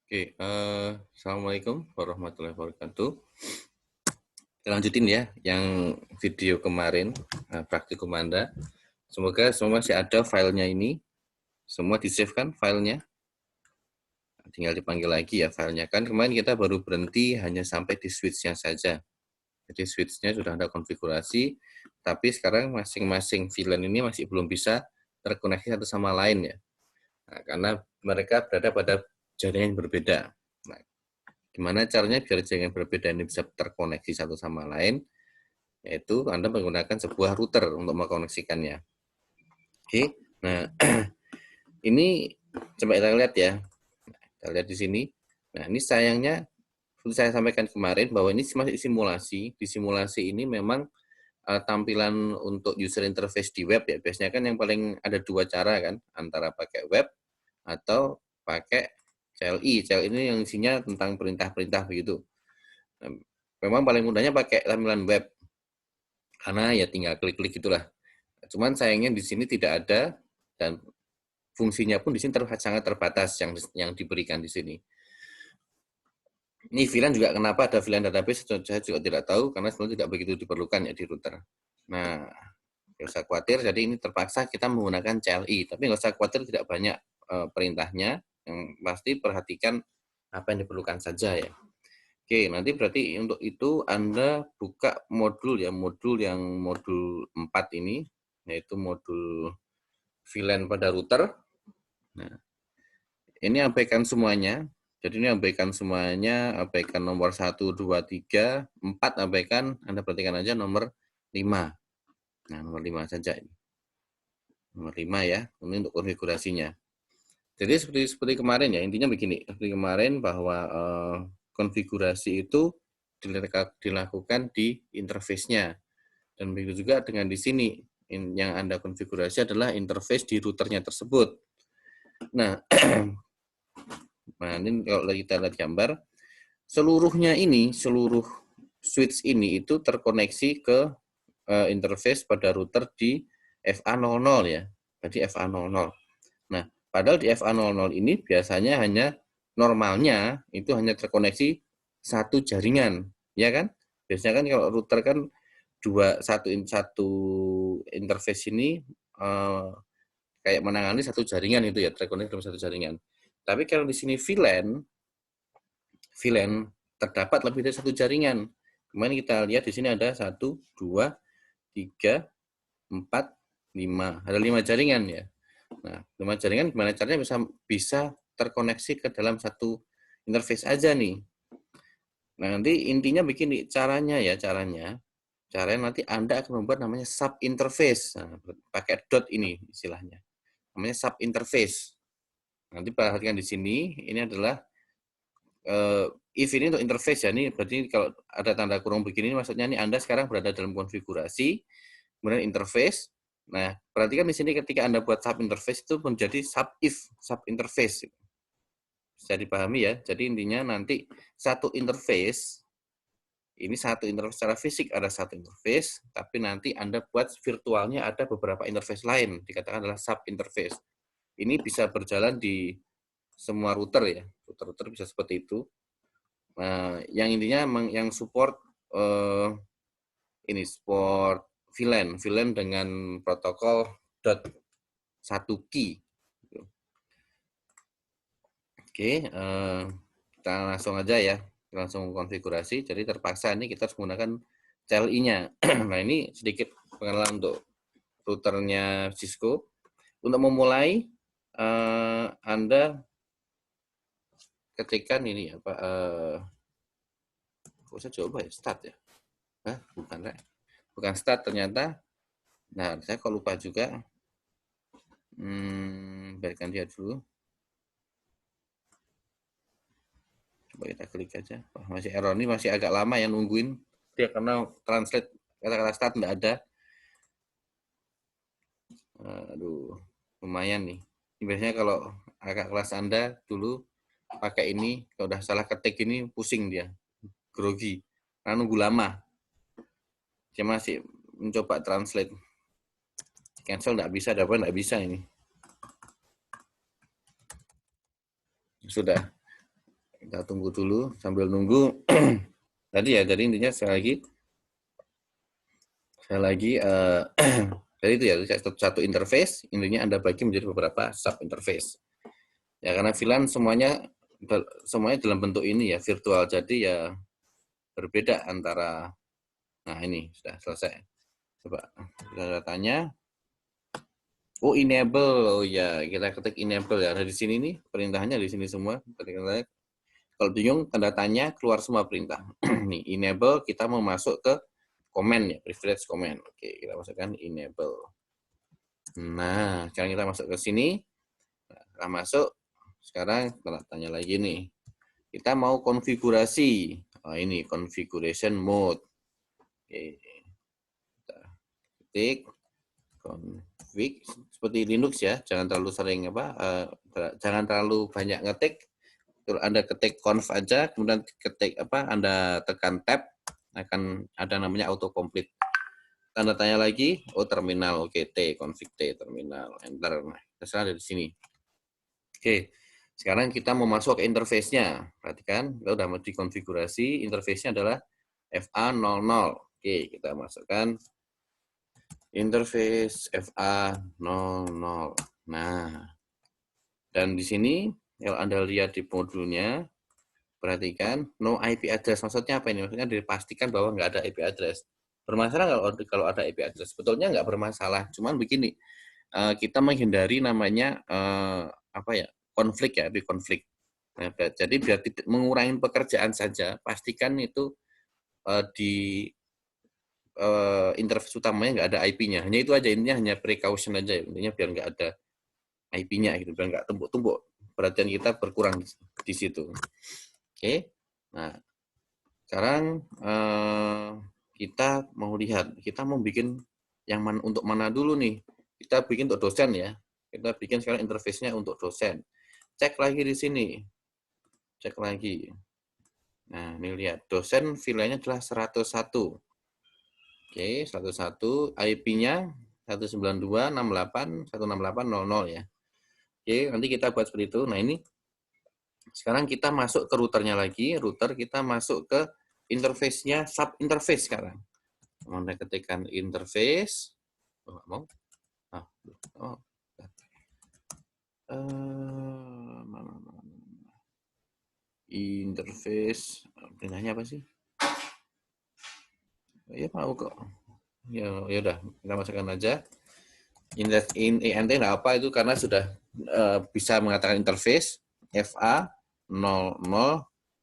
Oke, Assalamualaikum warahmatullahi wabarakatuh. Kita lanjutin ya, yang video kemarin, praktikum Anda. Semoga semua masih ada filenya ini. Semua di-save kan filenya? Tinggal dipanggil lagi ya filenya. Kan kemarin kita baru berhenti hanya sampai di switch-nya saja. Jadi switch-nya sudah ada konfigurasi, tapi sekarang masing-masing VLAN ini masih belum bisa terkoneksi satu sama lain ya. Nah, karena mereka berada pada jaringan yang berbeda. Nah, gimana caranya biar jaringan berbeda ini bisa terkoneksi satu sama lain? Yaitu Anda menggunakan sebuah router untuk mengkoneksikannya. Oke, nah ini coba kita lihat ya. Kita lihat di sini. Nah, ini sayangnya seperti saya sampaikan kemarin bahwa ini masih simulasi. Di simulasi ini memang tampilan untuk user interface di web ya. Biasanya kan yang paling ada dua cara kan, antara pakai web atau pakai CLI. CLI ini yang isinya tentang perintah-perintah begitu. Nah, memang paling mudahnya pakai tampilan web karena ya tinggal klik-klik gitulah. Cuman sayangnya di sini tidak ada dan fungsinya pun di sini sangat terbatas yang diberikan di sini. Ini VLAN juga kenapa ada VLAN database saya juga tidak tahu karena sebenarnya tidak begitu diperlukan ya di router. Nah, nggak usah khawatir. Jadi ini terpaksa kita menggunakan CLI, tapi nggak usah khawatir tidak banyak perintahnya. Yang pasti perhatikan apa yang diperlukan saja ya. Oke, nanti berarti untuk itu Anda buka modul ya, modul 4 ini, yaitu modul VLAN pada router. Nah, ini abaikan semuanya. Jadi ini abaikan semuanya, abaikan nomor 1, 2, 3, 4 abaikan, Anda perhatikan aja nomor 5. Nah, nomor 5 saja ini. Nomor 5 ya, ini untuk konfigurasinya. Jadi seperti kemarin ya, intinya begini, seperti kemarin bahwa konfigurasi itu dilakukan di interface-nya. Dan begitu juga dengan di sini, yang Anda konfigurasi adalah interface di routernya tersebut. Nah, ini kalau kita lihat gambar, seluruhnya ini, seluruh switch ini itu terkoneksi ke interface pada router di FA00 ya. Jadi FA00. Nah, padahal di FA00 ini biasanya hanya normalnya itu hanya terkoneksi satu jaringan, ya kan? Biasanya kan kalau router kan satu interface ini kayak menangani satu jaringan itu ya, terkoneksi dalam satu jaringan. Tapi kalau di sini VLAN terdapat lebih dari satu jaringan. Kemarin kita lihat di sini ada 1, 2, 3, 4, 5. Ada 5 jaringan ya. Nah, 5 jaringan gimana caranya bisa terkoneksi ke dalam satu interface aja nih. Nah, nanti intinya begini caranya nanti Anda akan membuat namanya sub interface. Nah, pakai dot ini istilahnya. Namanya sub interface. Nanti perhatikan di sini, ini adalah if ini untuk interface ya. Ini berarti kalau ada tanda kurung begini maksudnya ini Anda sekarang berada dalam konfigurasi, kemudian interface. Nah, perhatikan di sini ketika Anda buat sub interface itu menjadi sub interface. Bisa dipahami ya. Jadi intinya nanti satu interface secara fisik ada satu interface, tapi nanti Anda buat virtualnya ada beberapa interface lain, dikatakan adalah sub interface. Ini bisa berjalan di semua router ya, router bisa seperti itu. Nah, yang intinya yang support support VLAN dengan protokol .1 key. Oke, kita langsung aja ya, langsung konfigurasi. Jadi terpaksa ini kita harus menggunakan CLI-nya. Nah, ini sedikit pengenalan untuk routernya Cisco. Untuk memulai, Anda ketikkan ini apa? Kok saya coba ya start ya? Hah, bukan start ternyata. Nah, saya kok lupa juga. Biarkan dia dulu. Coba kita klik aja. Masih error, ini masih agak lama ya nungguin. Dia karena translate kata-kata start nggak ada. Aduh, lumayan nih. Ini biasanya kalau kakak kelas Anda dulu pakai ini, kalau udah salah ketik ini pusing dia, grogi. Karena nunggu lama. Dia masih mencoba translate. Cancel nggak bisa, dapat nggak bisa ini. Sudah. Kita tunggu dulu sambil nunggu. Tadi ya, jadi intinya sekali lagi jadi itu ya, satu interface, intinya Anda bagi menjadi beberapa sub interface. Ya karena VLAN semuanya dalam bentuk ini ya, virtual, jadi ya berbeda antara, nah ini sudah selesai. Coba kita tanya. Oh, enable. Oh ya, kita ketik enable ya. Nah, di sini nih perintahnya di sini semua. Kalau bingung tanda tanya, keluar semua perintah. Nih, enable kita mau masuk ke command ya, privilege command. Oke, kita masukkan enable. Nah, sekarang kita masuk ke sini. Nah, setelah masuk, sekarang tanda tanya lagi nih. Kita mau konfigurasi. Oh, ini configuration mode. Oke. Kita ketik config seperti Linux ya, jangan terlalu sering jangan terlalu banyak ngetik. Kalau Anda ketik conf aja, kemudian ketik Anda tekan tab, akan ada namanya autocomplete. Tanda tanya lagi, oh terminal, oke, config T terminal, enter. Nah, terserah dari sini. Oke, sekarang kita mau masuk ke interface-nya. Perhatikan, kita udah mau dikonfigurasi, interface-nya adalah FA00. Oke, kita masukkan interface FA00. Nah, dan di sini kalau Anda lihat di modulnya, perhatikan no IP address. Maksudnya apa ini? Maksudnya dipastikan bahwa nggak ada IP address. Bermasalah kalau ada IP address? Sebetulnya nggak bermasalah. Cuman begini, kita menghindari namanya konflik ya, konflik. Nah, jadi biar tidak mengurangi pekerjaan saja, pastikan itu di interface utamanya nggak ada IP-nya. Hanya itu aja, intinya hanya precaution aja. Intinya biar nggak ada IP-nya gitu, biar nggak tumpuk-tumpuk. Perhatian kita berkurang di situ. Oke. Nah, sekarang kita mau lihat, kita mau bikin yang untuk mana dulu nih? Kita bikin untuk dosen ya. Kita bikin sekarang interface-nya untuk dosen. Cek lagi di sini. Cek lagi. Nah, ini lihat. Dosen VLAN-nya adalah 101. Oke, 101. IP-nya 192.68.168.00 ya. Oke, nanti kita buat seperti itu. Nah, ini sekarang kita masuk ke routernya lagi. Router kita masuk ke interface-nya, sub interface sekarang. Mau ketikkan interface. Oh, mau? Oh. Interface. Perintahnya apa sih? Ya mau kok. Ya udah, kita masukkan aja. INT nggak apa itu karena sudah bisa mengatakan interface FA00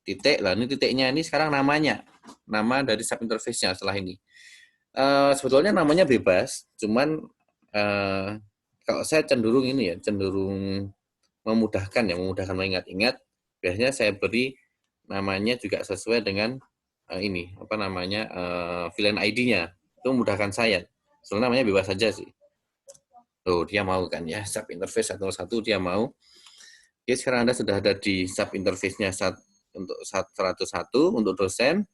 titik. Lah ini titiknya ini sekarang namanya. Nama dari sub interface-nya setelah ini. Sebetulnya namanya bebas, cuman kalau saya cenderung ini ya, cenderung memudahkan mengingat-ingat. Biasanya saya beri namanya juga sesuai dengan VLAN ID-nya. Itu memudahkan saya. Soalnya namanya bebas saja sih. Tuh, dia mau kan ya, sub interface 101 dia mau. Oke, sekarang Anda sudah ada di sub interface-nya untuk 101 untuk dosen.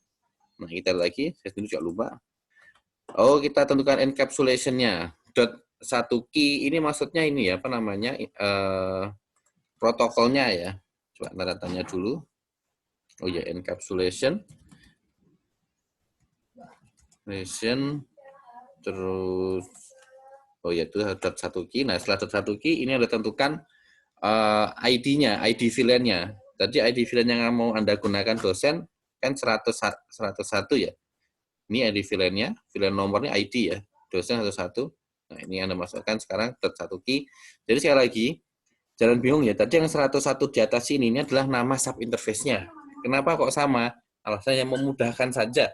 Nah, kita lagi, saya sendiri juga lupa. Oh, kita tentukan encapsulation-nya. .1 key ini maksudnya ini ya, protokolnya ya. Coba tanda tanya dulu. Oh ya, encapsulation. Terus oh ya, itu .1 key. Nah, setelah .1 key ini Anda tentukan ID-nya, ID VLAN-nya. Tadi ID VLAN yang mau Anda gunakan dosen kan 101 ya. Ini ID VLAN-nya, VLAN nomornya ID ya. Dosen 101. Nah, ini Anda masukkan sekarang .1 key. Jadi sekali lagi, jangan bingung ya. Tadi yang 101 di atas ini adalah nama sub interface-nya. Kenapa kok sama? Alasannya memudahkan saja.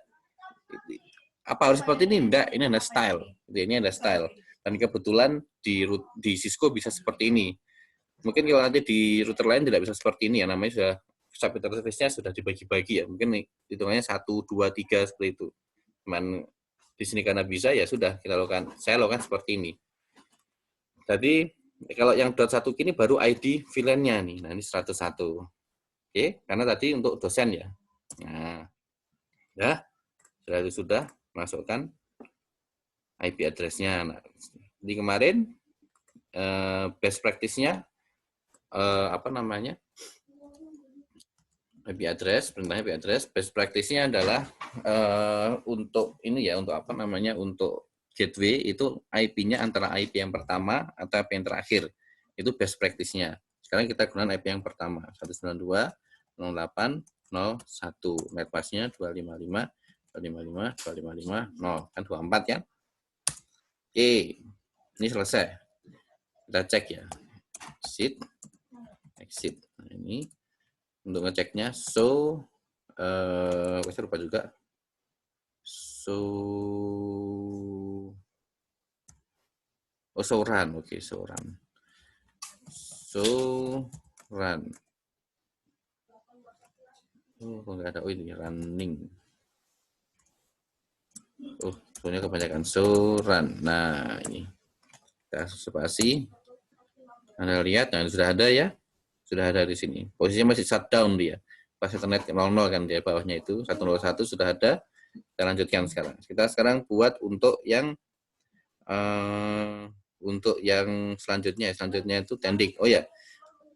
Apa harus seperti ini? Enggak, ini ada style. Ini ada style. Dan kebetulan di Cisco bisa seperti ini. Mungkin kalau nanti di router lain tidak bisa seperti ini ya, namanya sudah sub interface-nya sudah dibagi-bagi ya. Mungkin hitungannya 1, 2, 3 seperti itu. Cuman di sini karena bisa ya sudah saya lakukan seperti ini. Jadi kalau yang .1 kini baru ID VLAN-nya nih. Nah, ini 101. Oke, karena tadi untuk dosen ya. Nah, ya, setelah itu sudah masukkan IP address-nya. Nah, di kemarin best practice-nya IP address, perintah IP address. Best practice-nya adalah untuk ini ya, untuk apa namanya, untuk gateway itu IP-nya antara IP yang pertama atau IP yang terakhir. Itu best practice-nya. Sekarang kita gunakan IP yang pertama, 192.0.8.0.1. Net pass-nya 255.255.255.0. Kan 24 ya. Oke, ini selesai. Kita cek ya. Exit. Nah, ini untuk ngeceknya saya lupa juga. Run. Oke, run. Run. Oh, enggak ada. Oh, ini running. Oh, soalnya kebanyakan run. Nah, ini. Kita spasi. Anda lihat, nah sudah ada ya. Sudah ada di sini. Posisinya masih shutdown dia. Pas internet 00 kan dia bawahnya itu 101 sudah ada. Kita lanjutkan sekarang. Kita sekarang buat untuk yang selanjutnya. Selanjutnya itu tending. Oh ya,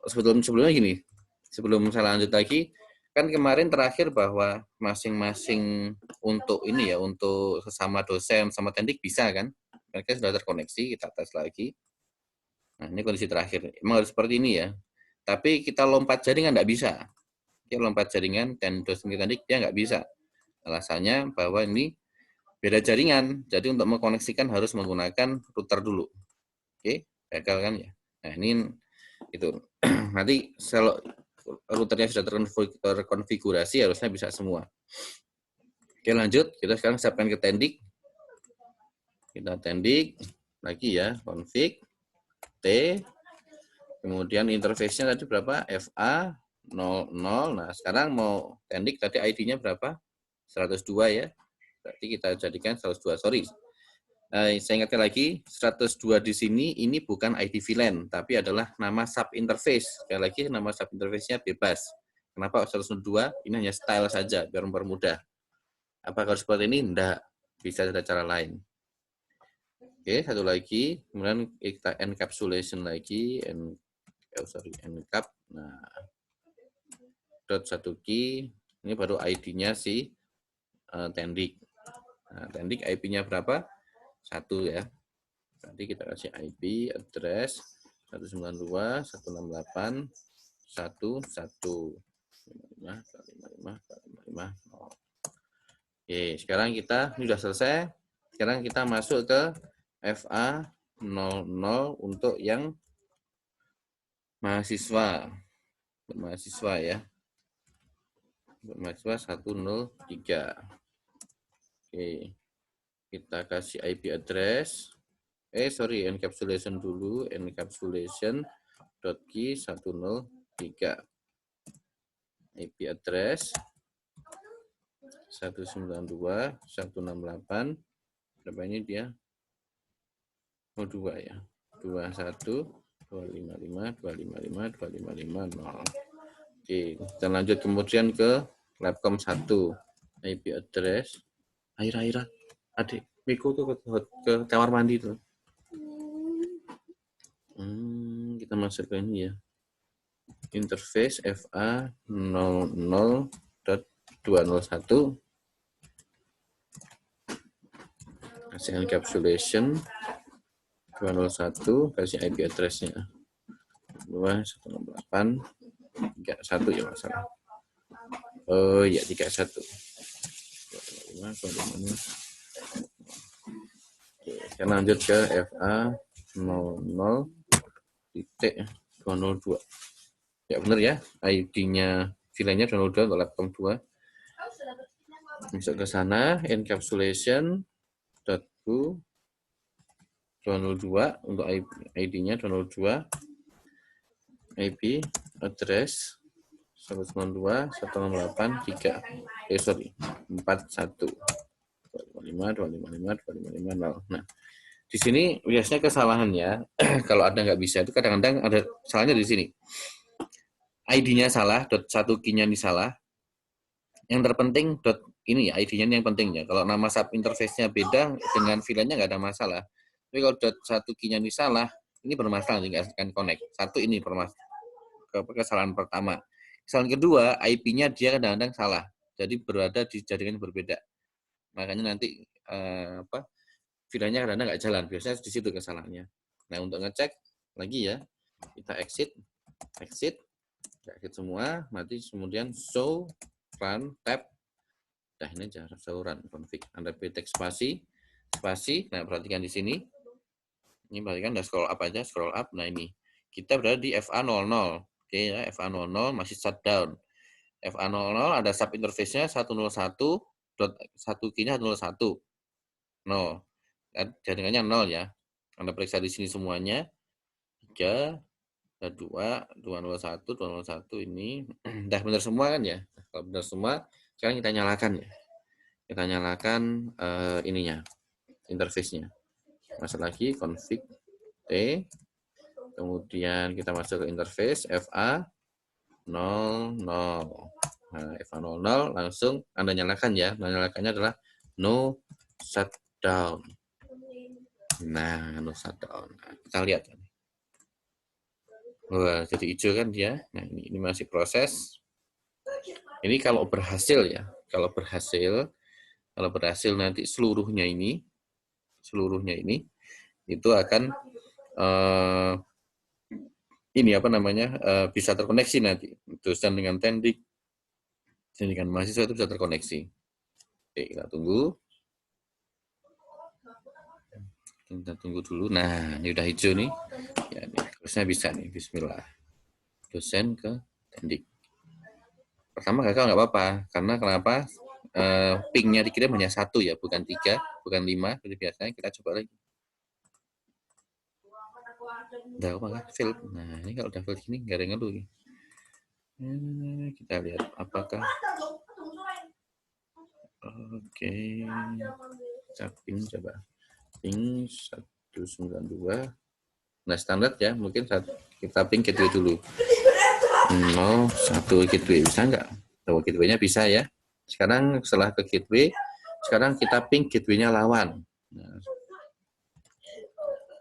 sebelumnya gini. Sebelum saya lanjut lagi, kan kemarin terakhir bahwa masing-masing untuk ini ya, untuk sesama dosen sama tending bisa kan? Mereka sudah terkoneksi, kita tes lagi. Nah, ini kondisi terakhir. Emang harus seperti ini ya. Tapi kita lompat jaringan nggak bisa. Kita lompat jaringan dan dosen kita dia nggak bisa. Alasannya bahwa ini beda jaringan. Jadi untuk mengkoneksikan harus menggunakan router dulu. Oke, gagal kan ya. Nah, ini itu. Nanti kalau routernya sudah terkonfigurasi harusnya bisa semua. Oke, lanjut. Kita sekarang siapkan ke tendik. Kita tendik lagi ya, config T. Kemudian interface-nya tadi berapa? FA 00. Nah, sekarang mau tendik tadi ID-nya berapa? 102 ya. Berarti kita jadikan 102. Sorry. Saya ingatkan lagi, 102 di sini ini bukan ID VLAN, tapi adalah nama sub interface. Sekali lagi nama sub interface-nya bebas. Kenapa 102? Ini hanya style saja biar mempermudah. Apakah harus seperti ini? Enggak. Bisa ada cara lain. Oke, satu lagi. Kemudian kita encapsulation lagi. Encap. Nah, dot satu key. Ini baru ID-nya si tendik. Nah, tendik IP-nya berapa? 1 ya. Nanti kita kasih IP address 192.168.1.1. Oke, sekarang kita ini sudah selesai. Sekarang kita masuk ke FA 00 untuk yang mahasiswa. Mahasiswa ya. Mahasiswa 103. Oke. Kita kasih IP address. Encapsulation dulu. Encapsulation .key 103. IP address 192.168. Berapa ini dia? 2 ya. 21.255.255.255.0. Oke, kita lanjut kemudian ke Labcom 1. IP address. Aira. Adik, Miko tuh ke kamar mandi tuh. Kita masuk ke ini ya. Interface FA 00.201. Kasih encapsulation 201, kasih IP address-nya 2.168.31 ya masalah. Oh iya 31. 25. Oke, kita lanjut ke FA 00.202. Ya benar ya, ID-nya VLAN-nya 202 untuk laptop 2. Masuk ke sana, encapsulation .202 untuk ID-nya 202. IP address 192.168.3. 41. 255.255.255.0. Nah, di sini biasanya kesalahannya kalau ada nggak bisa itu kadang-kadang ada salahnya di sini. ID-nya salah, .1 key-nya ini salah. Yang terpenting ini ya ID-nya yang pentingnya. Kalau nama sub interface-nya beda dengan VLAN-nya nggak ada masalah. Tapi kalau .1 key-nya ini salah, ini bermasalah nggak akan connect. Satu ini kesalahan pertama. Kesalahan kedua, IP-nya dia kadang-kadang salah. Jadi berada di jaringan yang berbeda. Makanya nanti VLAN-nya kadang-kadang nggak jalan. Biasanya di situ kesalahannya. Nah, untuk ngecek lagi ya, kita exit semua, nanti kemudian show run tab. Nah, ini aja show run config. Anda pilih spasi. Nah, perhatikan di sini. Ini perhatikan, udah scroll up aja, scroll up. Nah, ini kita berada di FA00. Oke ya, FA00 masih shutdown. FA00 ada sub interface-nya 101, satu key-nya 101. 0. Jaringannya 0 ya. Anda periksa di sini semuanya. 3, 2, 201, 201 ini. Udah benar semua kan ya? Kalau benar semua, sekarang kita nyalakan ya. Kita nyalakan ininya, interface-nya. Masuk lagi, config T. Kemudian kita masuk ke interface FA00. Nah, FA00 langsung Anda nyalakan ya. Nyalakannya adalah no shutdown. Nah, no shutdown. Nah, kita lihat. Wah, jadi hijau kan dia. Nah, ini masih proses. Ini kalau berhasil ya. Kalau berhasil nanti seluruhnya ini itu akan bisa terkoneksi nanti. Dosen dengan tendik, dengan mahasiswa itu bisa terkoneksi. Oke, kita tunggu. Kita tunggu dulu. Nah, ini udah hijau nih. Ya, ini harusnya bisa nih. Bismillah. Dosen ke tendik. Pertama gagal nggak apa-apa. Karena kenapa? Ping-nya dikirim hanya 1 ya, bukan 3, bukan 5. Seperti biasanya kita coba lagi. Udah apa? Fail. Nah, ini kalau udah fail gini nggak ada yang ngeluh. Kita lihat apakah. Oke. Kita ping coba. Ping 192. Nah, standar ya, mungkin kita ping gateway dulu. 1 gateway bisa nggak? Oh, gateway-nya bisa ya. Sekarang setelah ke gateway, sekarang kita ping gateway-nya lawan. Nah,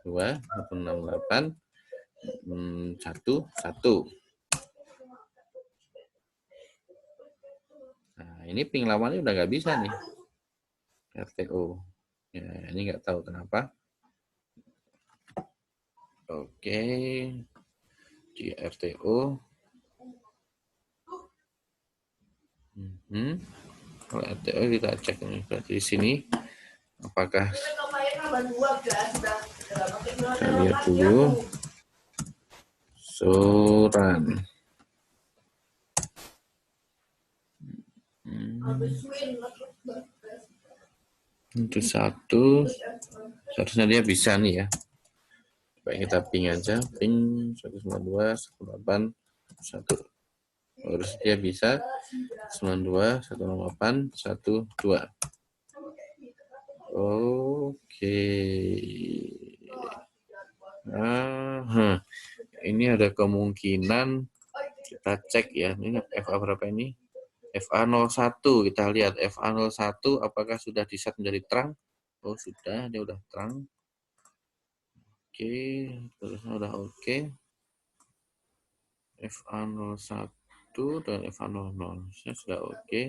2.168 1. Nah, ini ping lawannya udah nggak bisa nih. RTO. Ya, ini nggak tahu kenapa. Oke. Di RTO. Kalau RTO kita cek nih. Berarti di sini apakah kita lihat dulu. Run. Untuk 1, seharusnya dia bisa nih ya. Baik, kita ping aja, ping 192, 108, 1. Harus dia bisa 92, 108, 12. Oke. Ini ada kemungkinan kita cek ya. Ini FA berapa ini? FA01, kita lihat FA01 apakah sudah di-set menjadi terang? Oh, sudah, dia udah terang. Oke, terusnya udah oke. FA01 dan FA00 sudah oke.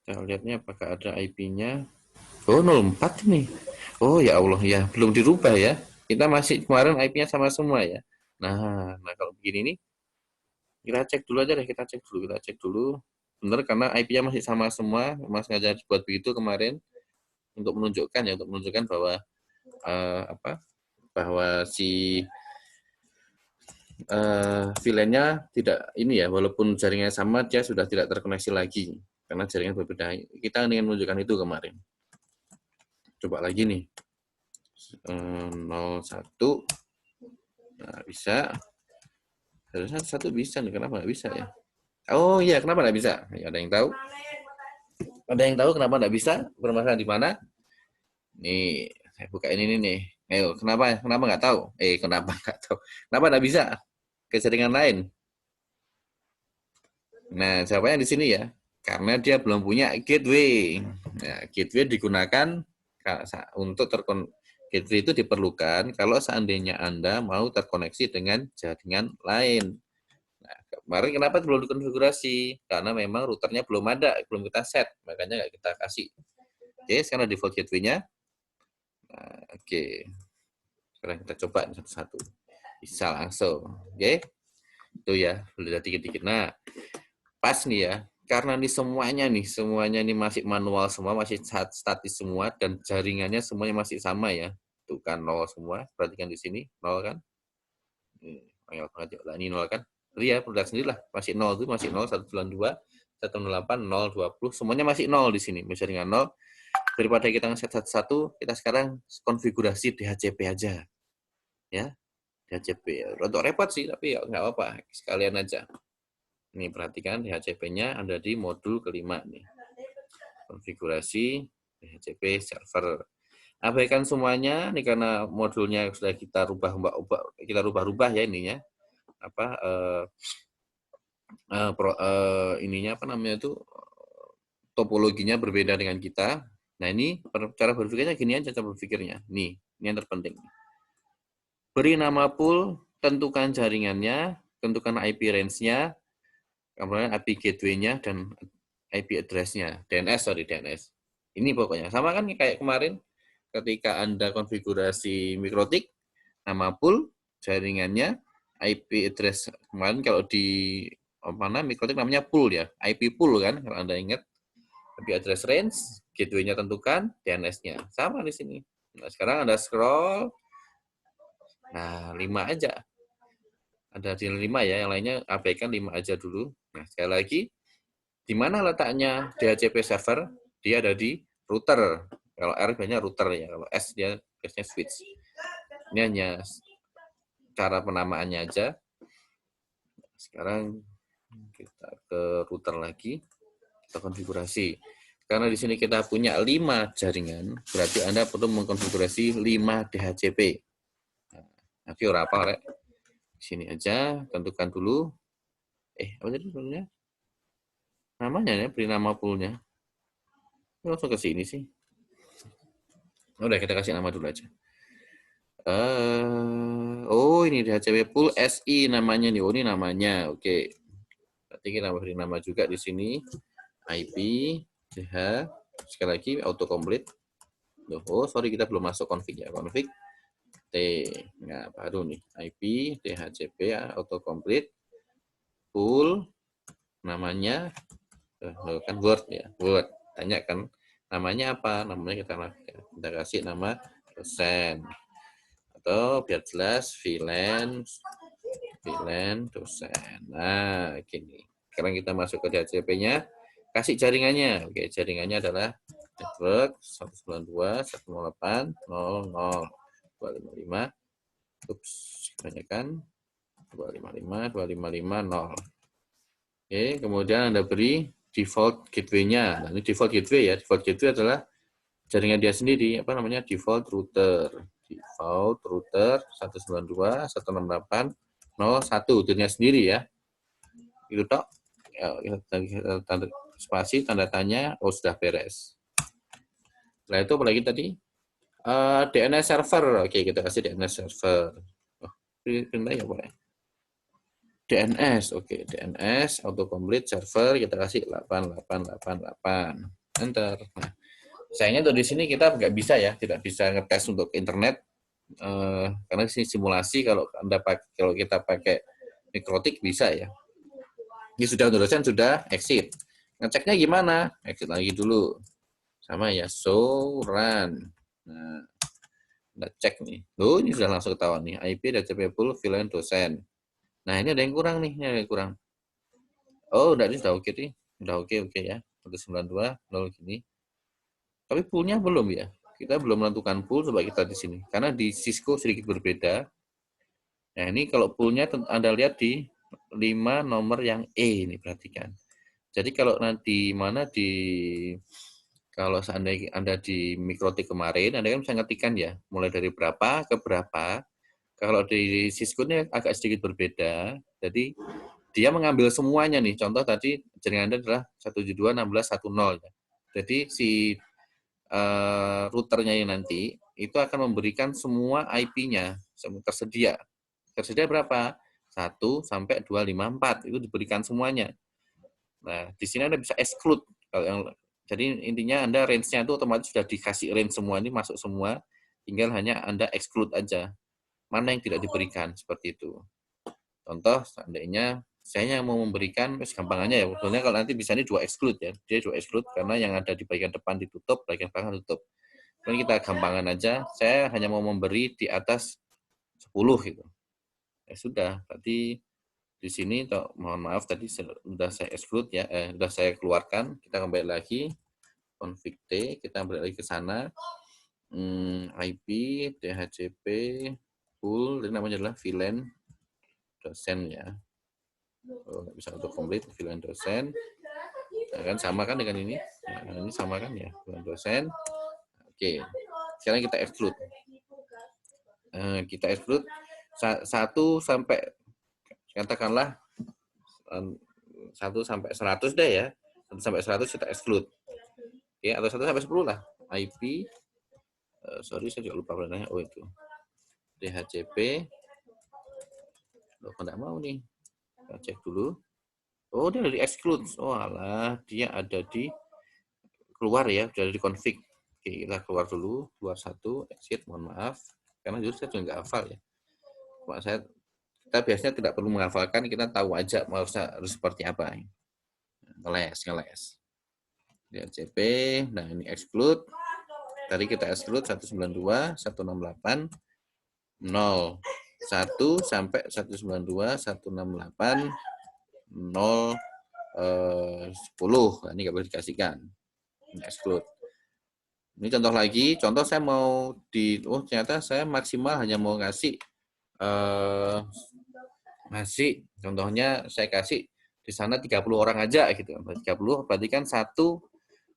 Kita lihatnya apakah ada IP-nya. Oh, 04 ini. Oh, ya Allah ya, belum dirubah ya. Kita masih kemarin IP-nya sama semua ya. Nah kalau begini nih, kita cek dulu aja deh, kita cek dulu. Benar, karena IP-nya masih sama semua. Mas ngajar buat begitu kemarin untuk menunjukkan bahwa bahwa si VLAN-nya tidak ini ya, walaupun jaringannya sama, dia sudah tidak terkoneksi lagi karena jaringan berbeda. Kita ingin menunjukkan itu kemarin. Coba lagi nih. 01. Nah, bisa. Harusnya 1 bisa nih, kenapa nggak bisa ya? Oh iya, kenapa nggak bisa? Ya, ada yang tahu? Ada yang tahu kenapa nggak bisa? Permasalahan di mana? Nih, saya buka ini nih. Ayo, kenapa nggak tahu? Kenapa nggak tahu? Kenapa nggak bisa? Ke jaringan lain. Nah, jawabannya di sini ya. Karena dia belum punya gateway. Nah, gateway digunakan untuk gateway itu diperlukan kalau seandainya Anda mau terkoneksi dengan jaringan lain. Nah, Kemarin kenapa belum dikonfigurasi? Karena memang routernya belum ada, belum kita set, makanya nggak kita kasih. Oke, sekarang default gateway-nya. Nah, oke, sekarang kita coba satu-satu. Bisa langsung. Oke, itu ya, udah dikit-dikit. Nah, pas nih ya, karena semuanya nih masih manual semua, masih statis semua, dan jaringannya semuanya masih sama ya. Tuh kan nol semua, perhatikan di sini, nol kan. Ini nol kan. Iya, produk sendiri lah, masih nol tuh, masih nol, 192, 108, 0, 20, semuanya masih nol di sini. Bisa dengan nol, daripada kita ngeset satu-satu, kita sekarang konfigurasi DHCP aja. Ya, DHCP. Untuk repot sih, tapi ya nggak apa-apa, sekalian aja. Ini perhatikan DHCP-nya ada di modul kelima nih. Konfigurasi DHCP server. Abaikan semuanya nih karena modulnya sudah kita rubah-rubah ya ininya. Apa ininya apa namanya itu topologinya berbeda dengan kita. Nah, ini cara berpikirnya gini aja cara berpikirnya. Nih, ini yang terpenting. Beri nama pool, tentukan jaringannya, tentukan IP range-nya, kemudian IP gateway-nya dan IP address-nya. DNS. Ini pokoknya. Sama kan kayak kemarin ketika Anda konfigurasi mikrotik, nama pool, jaringannya, IP address. Kemarin kalau di mana mikrotik namanya pool ya, IP pool kan kalau Anda ingat. IP address range, gateway-nya tentukan, DNS-nya. Sama di sini. Nah, sekarang Anda scroll. Nah, 5 aja. Ada di 5 ya, yang lainnya abaikan 5 aja dulu. Nah, sekali lagi, di mana letaknya DHCP server? Dia ada di router. Kalau R biasanya router ya, kalau S dia biasanya switch. Ini hanya cara penamaannya aja. Sekarang kita ke router lagi, kita konfigurasi. Karena di sini kita punya 5 jaringan, berarti Anda perlu mengkonfigurasi 5 DHCP. Nah, nanti apa, Rek? Sini aja, tentukan dulu. Apa tadi sebenarnya? Namanya ya, beri nama poolnya. Langsung ke sini sih. Udah, kita kasih nama dulu aja. Ini DHCP pool SI namanya nih. Oh, ini namanya. Oke. Berarti kita beri nama juga di sini. IP, DH, sekali lagi autocomplete. Oh, sorry kita belum masuk config ya. Config T. Nah, baru nih. IP, DHCP ya, autocomplete. Pool namanya kan Word ya. Word. Tanya kan namanya apa? Namanya kita kasih nama dosen. Atau biar jelas VLAN dosen. Nah, gini. Sekarang kita masuk ke DHCP-nya. Kasih jaringannya. Oke, jaringannya adalah network 192.168.00.255. Ups, kebanyakan 255.255.0. Oke, kemudian Anda beri default gateway-nya. Nah, ini default gateway ya. Default gateway adalah jaringan dia sendiri, apa namanya? Default router. Default router 192.168.0.1 dirinya sendiri ya. Itu tok. Ya, tanda spasi, tanda tanya, sudah beres. Setelah itu apalagi tadi? DNS server. Oke, kita kasih DNS server. Pindah ya boleh. DNS, oke, DNS autocomplete server kita kasih 8888. Enter. Nah, sayangnya tuh di sini kita nggak bisa ya, tidak bisa ngetes untuk internet karena sini simulasi kalau kita pakai mikrotik bisa ya. Ini sudah untuk dosen sudah exit. Ngeceknya gimana? Exit lagi dulu. Sama ya, run. Nah, kita cek nih. Loh, ini sudah langsung ketahuan nih. IP DHCP pool VLAN dosen. Nah, ini ada yang kurang nih, ini ada yang kurang. Oh, udah, ini sudah oke nih. Udah oke ya. 192, 0 gini. Tapi poolnya belum ya. Kita belum menentukan pool, coba kita di sini. Karena di Cisco sedikit berbeda. Nah, ini kalau poolnya Anda lihat di 5 nomor yang E ini, perhatikan. Jadi kalau nanti kalau seandainya Anda di mikrotik kemarin, Anda kan bisa ngetikkan ya, mulai dari berapa ke berapa. Kalau di Cisco ini agak sedikit berbeda. Jadi dia mengambil semuanya nih. Contoh tadi jaringan Anda adalah 172.16.10 ya. Jadi si routernya ini nanti itu akan memberikan semua IP-nya tersedia. Tersedia berapa? 1 sampai 254 itu diberikan semuanya. Nah, di sini Anda bisa exclude. Kalau yang jadi intinya Anda range-nya itu otomatis sudah dikasih range semua, ini masuk semua, tinggal hanya Anda exclude aja. Mana yang tidak diberikan, seperti itu. Contoh, seandainya saya mau memberikan, gampangannya ya, sebetulnya kalau nanti bisa ini 2 exclude ya, dia 2 exclude karena yang ada di bagian depan ditutup, bagian belakang tutup. Ini kita gampangan aja, saya hanya mau memberi di atas 10 gitu. Ya sudah, berarti di sini mohon maaf tadi sudah saya exclude ya, sudah saya keluarkan. Kita kembali lagi config T, kita kembali lagi ke sana. IP, DHCP, pool, ini namanya adalah VLAN dosen ya. Oh, nggak bisa untuk komplit VLAN dosen. Nah, kan sama kan dengan ini? Nah, ini sama kan ya, VLAN dosen. Oke, sekarang kita exclude. Kita exclude 1 sampai katakanlah 1 sampai 100 deh ya. 1 sampai 100 kita exclude. Oke, atau 1 sampai 10 lah. IP, sorry saya juga lupa berenanya. Oh itu. DHCP. Loh, kok nggak mau nih. Kita cek dulu. Oh, dia ada di exclude. Oh alah, dia ada di keluar ya, sudah di config. Oke, kita keluar dulu. Keluar 1, exit, mohon maaf. Karena justru saya juga nggak hafal ya. Kita biasanya tidak perlu menghafalkan, kita tahu aja harus seperti apa. Ngeles. DHCP, nah ini exclude. Tadi kita exclude 192, 168, 0, 1 sampai 192, 168, 0, 10. Nah, ini nggak boleh dikasihkan. Ini exclude. Ini contoh lagi, contoh saya mau ternyata saya maksimal hanya mau ngasih contohnya saya kasih di sana 30 orang aja gitu. 30 berarti kan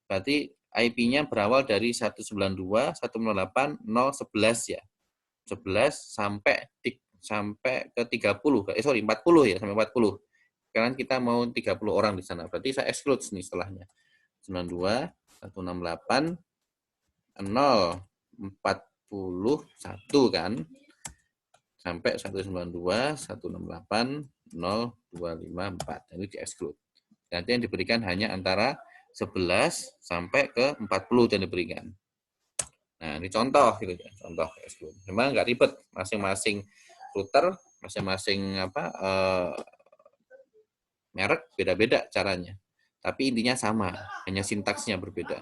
berarti IP-nya berawal dari 192, 198, 0, 11 ya. 11 sampai ke 30. 40 ya, sampai 40. Sekarang kita mau 30 orang di sana. Berarti saya exclude nih setelahnya. 92, 168, 0, 41 kan. Sampai 192, 168, 0, 254. Ini di exclude. Nanti yang diberikan hanya antara 11 sampai ke 40 yang diberikan. Nah, ini contoh gitu ya, contoh exclude. Memang nggak ribet, masing-masing router, masing-masing merek beda-beda caranya. Tapi intinya sama, hanya sintaksnya berbeda.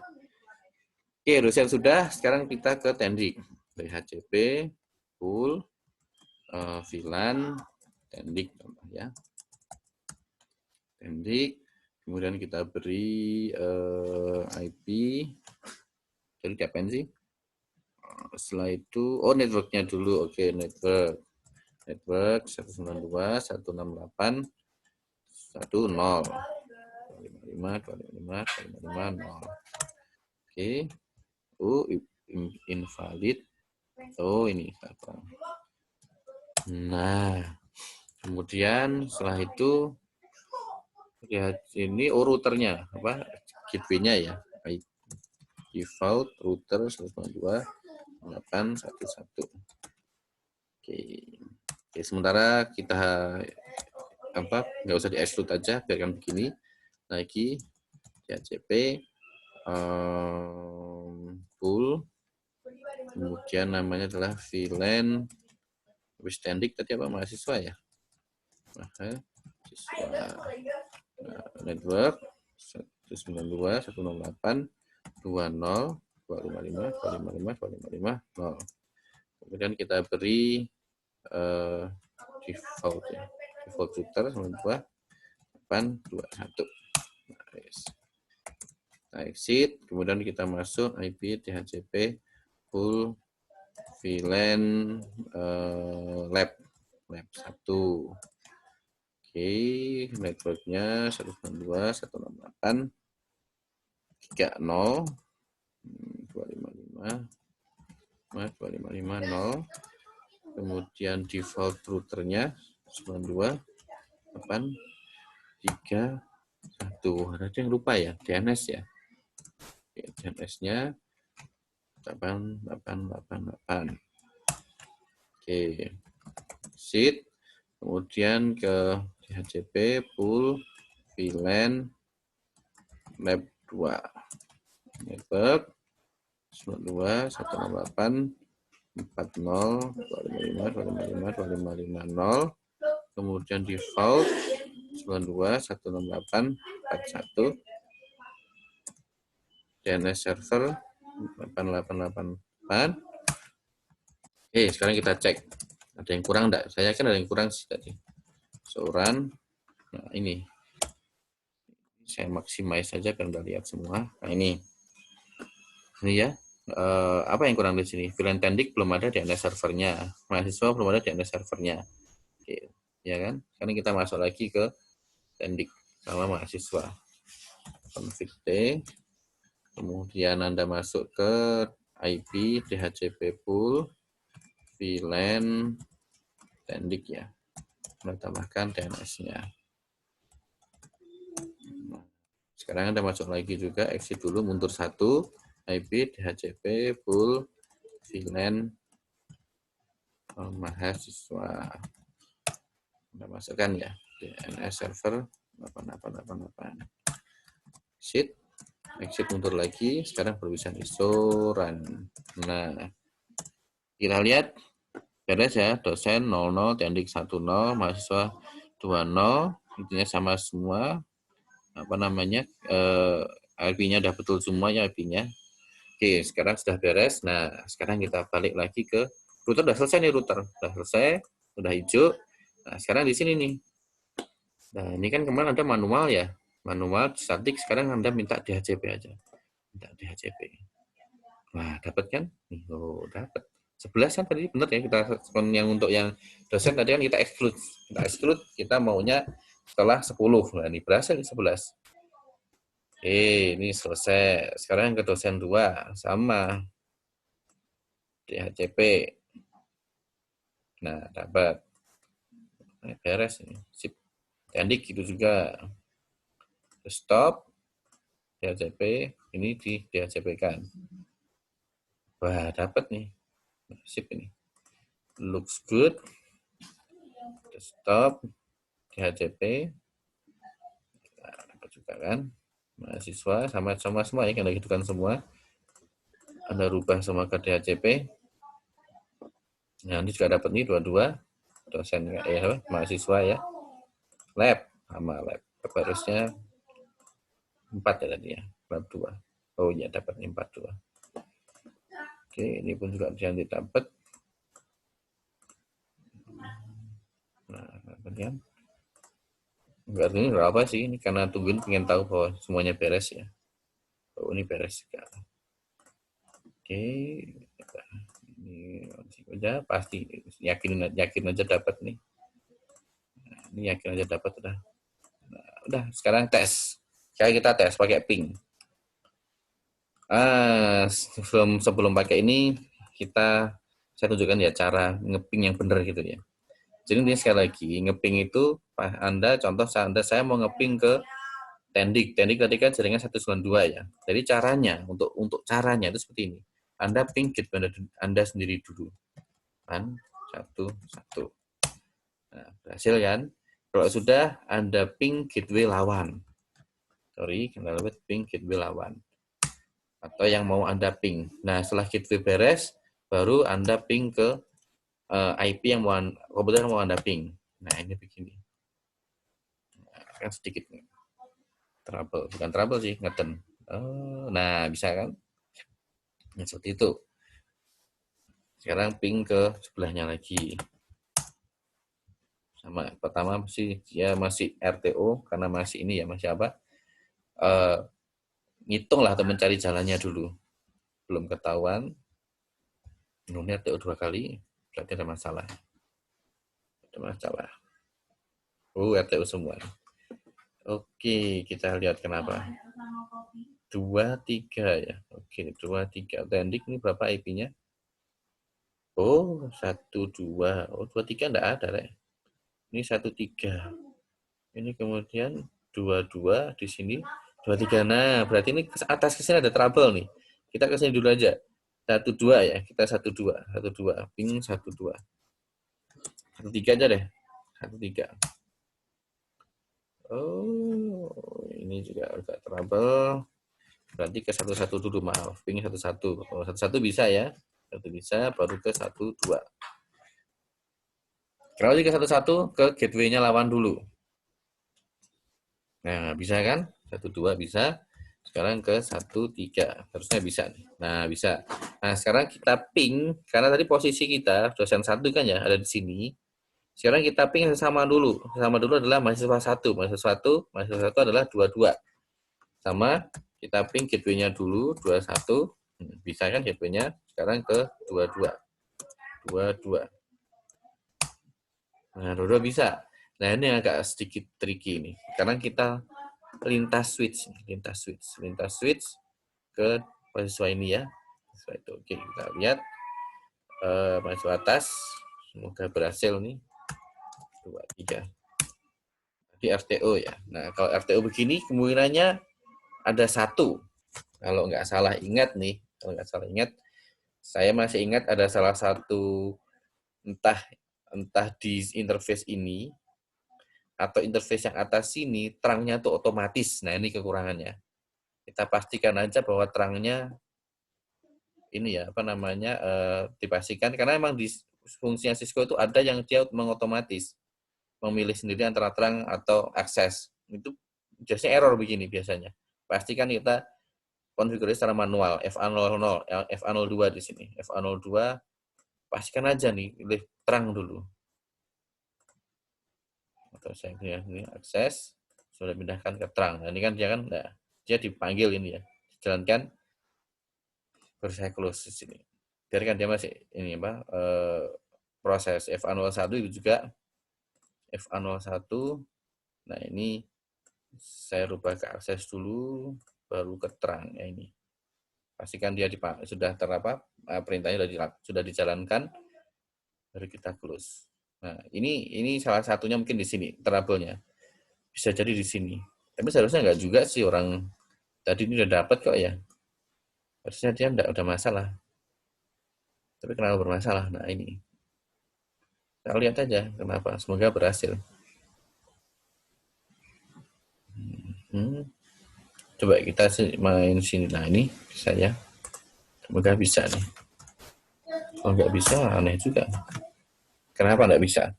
Oke, dosen sudah, sekarang kita ke Tendik. DHCP, pool, VLAN, Tendik contoh ya. Tendik, kemudian kita beri IP, jadi diapain sih? Setelah itu, networknya dulu. Oke, network 192, 168, 10, 255, 255, 0. Oke, invalid. Oh, ini apa? Nah, kemudian setelah itu lihat ini routernya apa? Gateway-nya ya. Default router 192.8.1.1. Oke, sementara kita nggak usah di exclude aja, biarkan begini. Lagi DHCP pool, kemudian namanya adalah VLAN Tendik tadi apa mahasiswa ya? Mahasiswa. Network 192, 168, 20, 255, 255, 255, 0. Kemudian kita beri default ya. Default router 92.8.2.1. Kita exit, kemudian kita masuk IP DHCP full VLAN lab 1. Oke, networknya 192, 168, 30, 255, 255, 0. Kemudian default routernya 92, 8, 3, 1. Ada yang lupa ya, DNS ya. DNS-nya 8888. Oke, exit. kemudian ke DHCP pool VLAN lab 2 network 92 168 40 255 255 255 kemudian default 92 168 41 DNS server 8888. Oke, sekarang kita cek ada yang kurang enggak? Saya yakin ada yang kurang sih tadi. Run. Nah, ini saya maximize saja biar Anda lihat semua. Nah, ini ya. Apa yang kurang di sini? VLAN Tendik belum ada DNS servernya. Mahasiswa belum ada DNS servernya. Oke, ya kan? Sekarang kita masuk lagi ke Tendik sama mahasiswa. Config T. Kemudian Anda masuk ke IP DHCP pool VLAN Tendik ya. Anda tambahkan DNS-nya. Sekarang Anda masuk lagi juga, exit dulu, mundur 1, IP, DHCP, pool, VLAN, mahasiswa. Anda masukkan ya, DNS server 8888. Exit mundur lagi, sekarang perwisan ISO run. Nah, kita lihat, beres ya, dosen 00, tendik 10, mahasiswa 20, intinya sama semua. Apa namanya, IP-nya udah betul semua ya IP-nya. Oke, sekarang sudah beres. Nah, sekarang kita balik lagi ke router. Udah selesai nih router, udah selesai, udah hijau. Nah, sekarang di sini nih. Nah, ini kan kemarin ada manual ya, manual statik. Sekarang Anda minta DHCP aja, minta DHCP. Nah, dapat kan? Oh, dapat. 11 kan tadi benar ya, kita yang untuk yang dosen tadi kan kita exclude, kita maunya setelah 10. Nah, ini berhasil 11. Ini selesai. Sekarang ke dosen 2 sama DHCP. Nah, dapat. Beres ini. Sip. Tendik gitu juga. Stop. DHCP. Ini di DHCP kan. Wah, dapat nih. Sip ini. Looks good. Stop. DHCP. Nah, dapat juga kan. Mahasiswa sama semua ya, Anda hidupkan semua. Anda rubah semua ke DHCP. Nah, ini juga dapat nih dua-dua. Dosen mahasiswa ya. Lab sama lab. Harusnya 4 ya tadi ya. Lab 2. Oh iya, dapat 4 2. Oke, ini pun juga bisa didapat. Nah, kemudian enggak, ini berapa sih? Ini karena tungguin pengen tahu bahwa semuanya beres ya. Oh, ini beres juga. Oke, ini udah pasti yakin aja dapat nih. Nah, ini yakin aja dapat udah. Nah, udah, sekarang tes. Sekarang kita tes pakai ping. Sebelum pakai ini saya tunjukkan ya cara ngeping yang benar gitu ya. Jadi ini sekali lagi ngeping itu contoh saya mau ngeping ke Tendik tadi kan jaringan 192 ya. Jadi caranya untuk caranya itu seperti ini. Anda ping gateway Anda sendiri dulu. Kan 1 1. Nah, berhasil kan? Kalau sudah Anda ping gateway lawan. Anda ping gateway lawan. Atau yang mau Anda ping. Nah, setelah gateway beres, baru Anda ping ke IP yang komputer mau Anda ping. Nah, ini begini. Nah, kan sedikit nih. Trouble, bukan trouble sih, ngeten. Nah, bisa kan? Nah, seperti itu. Sekarang ping ke sebelahnya lagi. Sama, pertama dia masih RTO, karena masih ini ya, masih apa? Ngitung lah atau mencari jalannya dulu. Belum ketahuan. Ini RTO 2 kali, berarti ada masalah. Ada masalah. RTO semua. Oke, kita lihat kenapa. 23 ya. Oke, 23. Tendik ini berapa IP-nya? Oh, 12. Oh, 23 enggak ada, Rek. Ini 13. Ini kemudian 22 di sini. 23. Nah, berarti ini ke atas ke sini ada trouble nih. Kita ke sini dulu aja. 12 ya. Kita 12. 12. Ping 12. 13 aja deh. 13. Oh, ini juga agak trouble. Berarti ke 11 dulu, maaf. Ping 11. Oh, 11 bisa ya. 1 bisa, baru ke 12. Kalau ke 11 ke gateway-nya lawan dulu. Nah, bisa kan? 12 bisa. Sekarang ke 13. Harusnya bisa nih. Nah, bisa. Nah, sekarang kita ping, karena tadi posisi kita, dosen 1 kan ya, ada di sini. Sekarang kita ping sama dulu. Sama dulu adalah mahasiswa 1. Mahasiswa 1 adalah 22. Sama, kita ping gateway-nya dulu, 21. Bisa kan gateway-nya? Sekarang ke 22. 22. Nah, 22 bisa. Nah, ini agak sedikit tricky nih. Karena kita lintas switch ke mahasiswa ini ya. Mahasiswa itu. Oke, kita lihat mahasiswa atas. Semoga berhasil nih. 2, 3. Di RTO ya. Nah, kalau RTO begini kemungkinannya ada 1. Kalau nggak salah ingat nih, saya masih ingat ada salah satu entah di interface ini atau interface yang atas sini terangnya tuh otomatis. Nah, ini kekurangannya. Kita pastikan aja bahwa terangnya ini ya, dipastikan karena memang di fungsinya Cisco itu ada yang dia mengotomatis memilih sendiri antara terang atau akses. Itu biasanya error begini biasanya. Pastikan kita konfigurasi secara manual, FA00, FA02 di sini. FA02 pastikan aja nih, pilih terang dulu. Atau saya ini akses sudah pindahkan ke terang. Nah, ini kan dia dipanggil ini ya. Jalankan baru saya close di sini. Biarkan dia masih ini proses FA01 itu juga FA01. Nah, ini saya rubah ke akses dulu baru ke terang ya ini. Pastikan dia sudah perintahnya sudah dijalankan baru kita close. Nah, ini salah satunya mungkin di sini trouble-nya. Bisa jadi di sini. Tapi seharusnya enggak juga sih, orang tadi ini udah dapat kok ya. Harusnya dia enggak udah masalah. Tapi kenapa bermasalah? Nah, ini. Kita lihat aja kenapa. Semoga berhasil. Coba kita main sini. Nah, ini bisa ya. Semoga bisa nih. Kalau nggak bisa, aneh juga. Kenapa nggak bisa?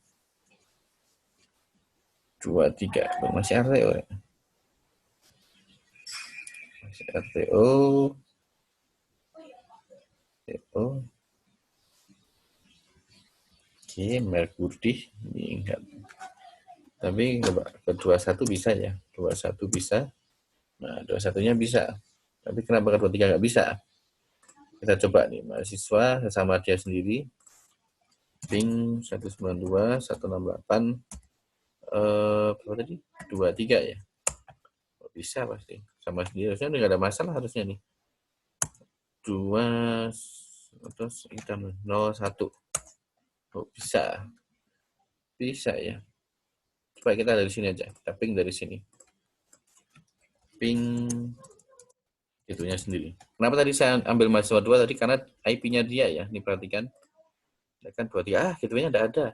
2, 3. Masih RTO ya? Masih RTO. Oke, Merkurdih. Ini enggak. Tapi ke 21 bisa ya. 21 bisa. Nah, 21-nya bisa. Tapi kenapa ke 23 nggak bisa? Kita coba nih, mahasiswa sesama dia sendiri. Ping 192, 168. Berapa tadi? 23 ya? Bisa pasti. Sama sendiri. Harusnya nggak ada masalah harusnya nih. 2, terus kita 01. Oh, bisa. Bisa ya. Coba kita dari sini aja. Kita ping dari sini. Ping itunya sendiri. Kenapa tadi saya ambil mahasiswa 2 tadi? Karena IP-nya dia ya. Ini perhatikan. Ya kan 23. Gateway-nya enggak ada.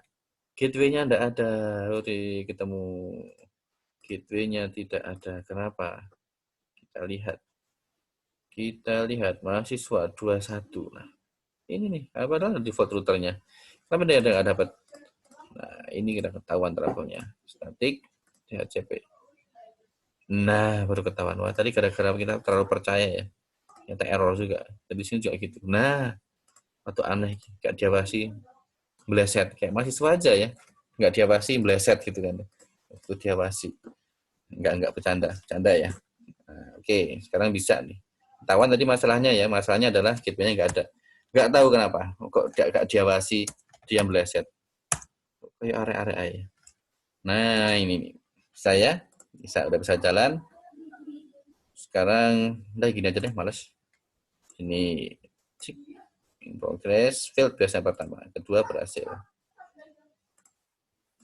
Gateway-nya enggak ada. Oke, ketemu. Gateway-nya tidak ada. Kenapa? Kita lihat mahasiswa 21. Nah, ini nih. Padahal default routernya. Kenapa dia enggak dapat? Nah, ini kita ketahuan trouble-nya. Static DHCP. Nah, baru ketahuan. Wah, tadi gara-gara kita terlalu percaya ya. Ternyata error juga. Di sini juga gitu. Nah, waktu aneh. Gak diawasi, meleset. Kayak mahasiswa aja ya. Gak diawasi, meleset gitu kan. Waktu diawasi. Enggak bercanda. Bercanda ya. Nah, oke, sekarang bisa nih. Ketahuan tadi masalahnya ya. Masalahnya adalah gateway-nya nggak ada. Nggak tahu kenapa. Kok gak diawasi, dia meleset. Kayak area-area ya. Nah, ini nih. Saya udah bisa jalan. Sekarang udah gini aja deh, males. Ini in progress, failed biasanya pertama, kedua berhasil.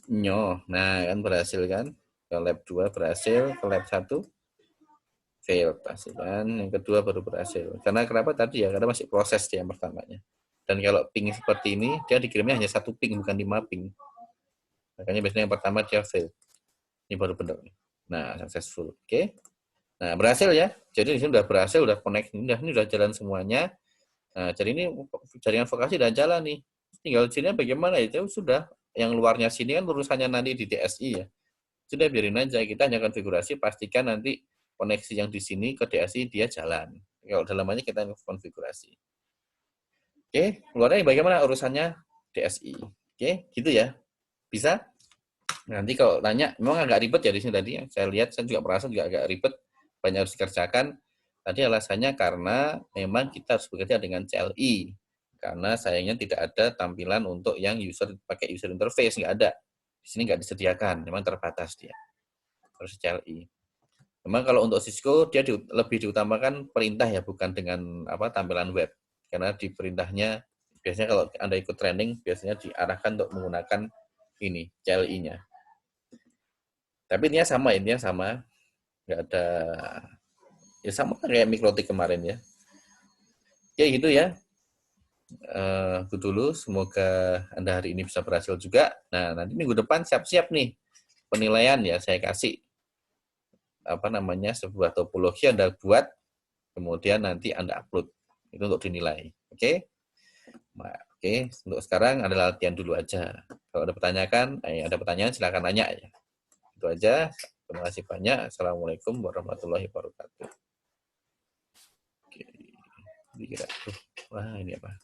Nah kan berhasil kan. Ke lab 2 berhasil, ke lab 1 failed pasti kan. Yang kedua baru berhasil. Karena kenapa tadi ya? Karena masih proses dia yang pertamanya. Dan kalau ping seperti ini, dia dikirimnya hanya 1 ping, bukan 5 ping. Makanya biasanya yang pertama dia fail. Ini baru benar. Nah, successful. Oke. Nah, berhasil ya. Jadi di sini udah berhasil, udah connect, ini udah jalan semuanya. Nah, jadi ini jaringan vokasi udah jalan nih. Tinggal sini bagaimana itu sudah. Yang luarnya sini kan urusannya nanti di DSI ya. Sudah biarin aja, kita hanya konfigurasi, pastikan nanti koneksi yang di sini ke DSI dia jalan. Kalau dalamannya kita konfigurasi. Oke, luarnya bagaimana urusannya DSI. Oke, gitu ya. Bisa? Nanti kalau tanya, memang agak ribet ya di sini tadi. Saya lihat, saya juga merasa juga agak ribet, banyak harus dikerjakan. Tadi alasannya karena memang kita harus bekerja dengan CLI. Karena sayangnya tidak ada tampilan untuk yang pakai user interface, nggak ada. Di sini nggak disediakan, memang terbatas dia. Harus CLI. Memang kalau untuk Cisco dia lebih diutamakan perintah ya, bukan dengan tampilan web. Karena di perintahnya biasanya kalau Anda ikut training biasanya diarahkan untuk menggunakan ini CLI-nya. Tapi intinya sama, nggak ada ya sama kayak Mikrotik kemarin ya. Ya gitu ya. Itu dulu. Semoga Anda hari ini bisa berhasil juga. Nah nanti minggu depan siap-siap nih penilaian ya, saya kasih sebuah topologi Anda buat, kemudian nanti Anda upload itu untuk dinilai. Oke? Nah, oke, untuk sekarang adalah latihan dulu aja. Kalau ada pertanyaan silakan nanya ya. Itu aja. Terima kasih banyak. Assalamualaikum warahmatullahi wabarakatuh. Oke. Dikira, wah ini apa?